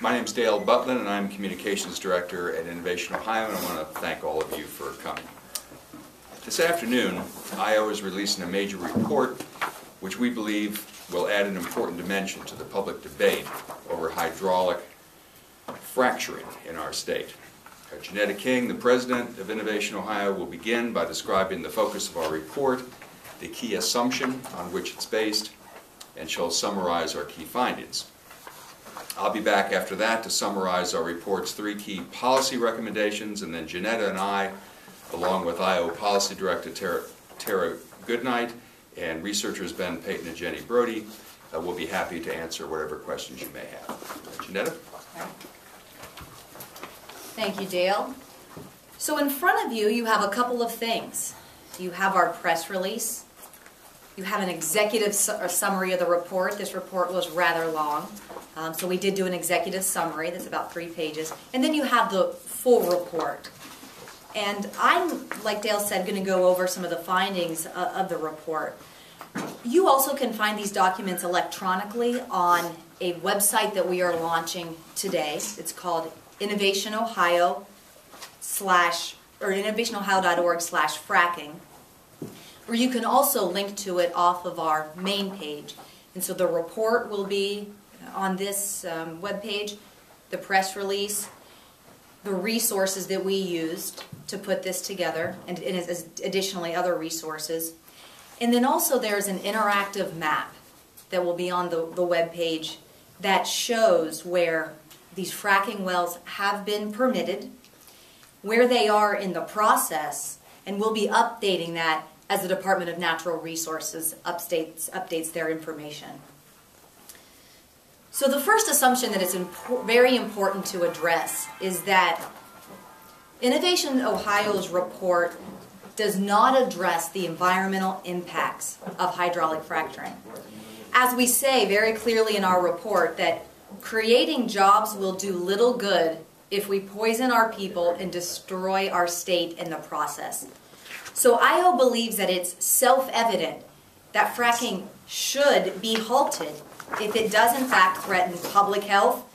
My name is Dale Butland, and I'm Communications Director at Innovation Ohio, and I want to thank all of you for coming. This afternoon, IO is releasing a major report which we believe will add an important dimension to the public debate over hydraulic fracturing in our state. Jenetta King, the President of Innovation Ohio, will begin by describing the focus of our report, the key assumption on which it's based, and she'll summarize our key findings. I'll be back after that to summarize our report's 3 key policy recommendations, and then Jenetta and I, along with IO Policy Director Tara Goodnight and researchers Ben Payton and Jenny Brody, will be happy to answer whatever questions you may have. Jenetta? Thank you, Dale. So in front of you, you have a couple of things. You have our press release. You have an executive summary of the report. This report was rather long, so we did do an executive summary that's about 3 pages. And then you have the full report. And I'm, like Dale said, going to go over some of the findings of the report. You also can find these documents electronically on a website that we are launching today. It's called innovationohio.org/fracking, where you can also link to it off of our main page. And so the report will be on this web page, the press release, the resources that we used to put this together, and additionally other resources. And then also there's an interactive map that will be on the web page that shows where these fracking wells have been permitted, where they are in the process, and we'll be updating that as the Department of Natural Resources updates their information. So the first assumption that is very important to address is that Innovation Ohio's report does not address the environmental impacts of hydraulic fracturing. As we say very clearly in our report, that creating jobs will do little good if we poison our people and destroy our state in the process. So IO believes that it's self-evident that fracking should be halted if it does in fact threaten public health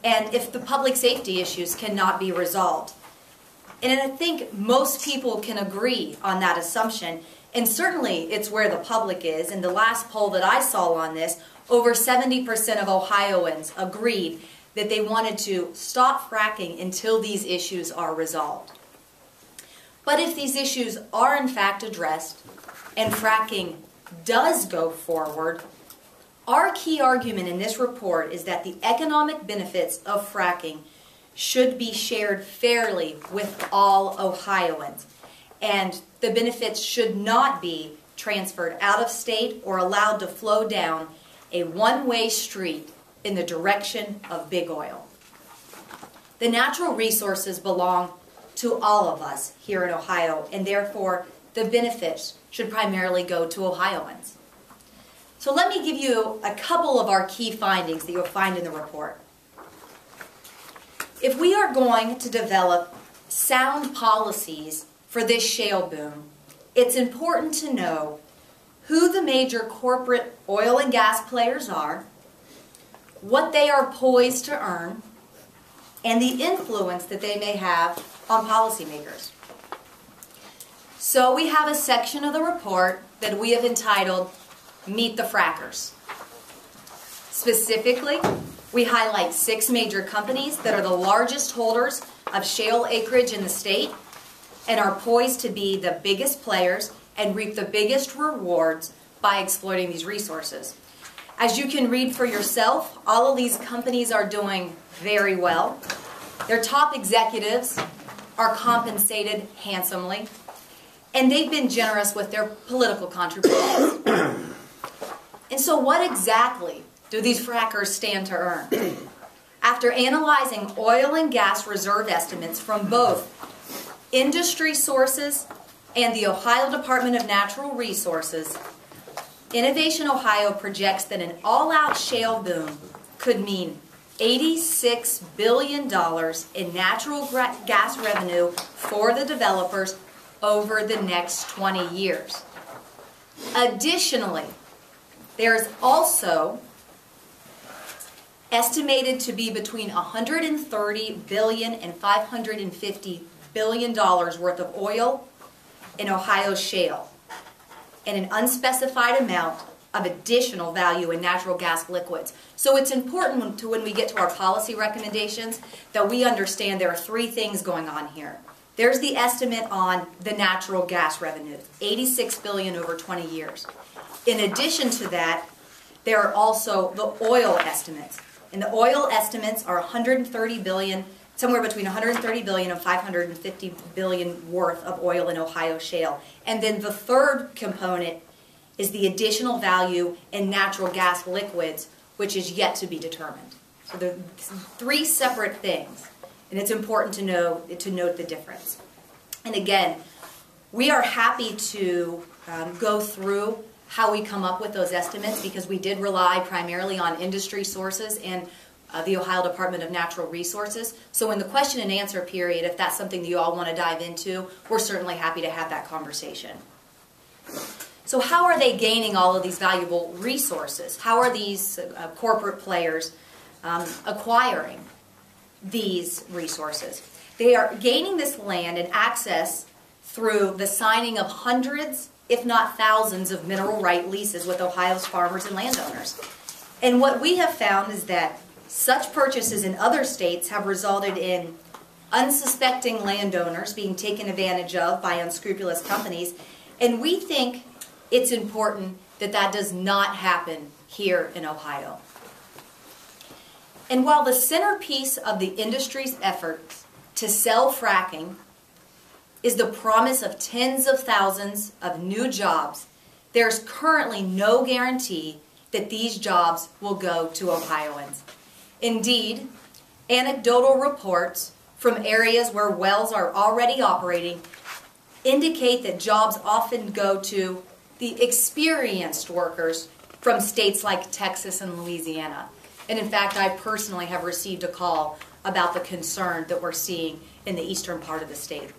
and if the public safety issues cannot be resolved. And I think most people can agree on that assumption, and certainly it's where the public is. In the last poll that I saw on this, over 70% of Ohioans agreed that they wanted to stop fracking until these issues are resolved. But if these issues are in fact addressed and fracking does go forward, our key argument in this report is that the economic benefits of fracking should be shared fairly with all Ohioans, and the benefits should not be transferred out of state or allowed to flow down a one-way street in the direction of big oil. The natural resources belong to all of us here in Ohio, and therefore the benefits should primarily go to Ohioans. So let me give you a couple of our key findings that you'll find in the report. If we are going to develop sound policies for this shale boom, it's important to know who the major corporate oil and gas players are, what they are poised to earn, and the influence that they may have on policymakers. So we have a section of the report that we have entitled Meet the Frackers. Specifically, we highlight 6 major companies that are the largest holders of shale acreage in the state and are poised to be the biggest players and reap the biggest rewards by exploiting these resources. As you can read for yourself, all of these companies are doing very well. Their top executives are compensated handsomely, and they've been generous with their political contributions. And so what exactly do these frackers stand to earn? After analyzing oil and gas reserve estimates from both industry sources and the Ohio Department of Natural Resources, Innovation Ohio projects that an all-out shale boom could mean $86 billion in natural gas revenue for the developers over the next 20 years. Additionally, there's also estimated to be between $130 billion and $550 billion worth of oil in Ohio's shale, and an unspecified amount of additional value in natural gas liquids. So it's important when we get to our policy recommendations that we understand there are three things going on here. There's the estimate on the natural gas revenue, $86 billion over 20 years. In addition to that, there are also the oil estimates. And the oil estimates are $130 billion, somewhere between $130 billion and $550 billion worth of oil in Ohio shale. And then the third component is the additional value in natural gas liquids, which is yet to be determined. So there are three separate things, and it's important to note the difference. And again, we are happy to go through how we come up with those estimates, because we did rely primarily on industry sources and the Ohio Department of Natural Resources. So in the question and answer period, if that's something that you all want to dive into, we're certainly happy to have that conversation. So how are they gaining all of these valuable resources? How are these corporate players acquiring these resources? They are gaining this land and access through the signing of hundreds, if not thousands, of mineral right leases with Ohio's farmers and landowners. And what we have found is that such purchases in other states have resulted in unsuspecting landowners being taken advantage of by unscrupulous companies, and we think it's important that that does not happen here in Ohio. And while the centerpiece of the industry's efforts to sell fracking is the promise of tens of thousands of new jobs, there's currently no guarantee that these jobs will go to Ohioans. Indeed, anecdotal reports from areas where wells are already operating indicate that jobs often go to the experienced workers from states like Texas and Louisiana. And in fact, I personally have received a call about the concern that we're seeing in the eastern part of the state.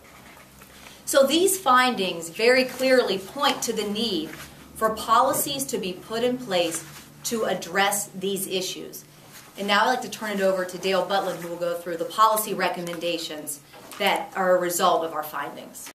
So these findings very clearly point to the need for policies to be put in place to address these issues. And now I'd like to turn it over to Dale Butland, who will go through the policy recommendations that are a result of our findings.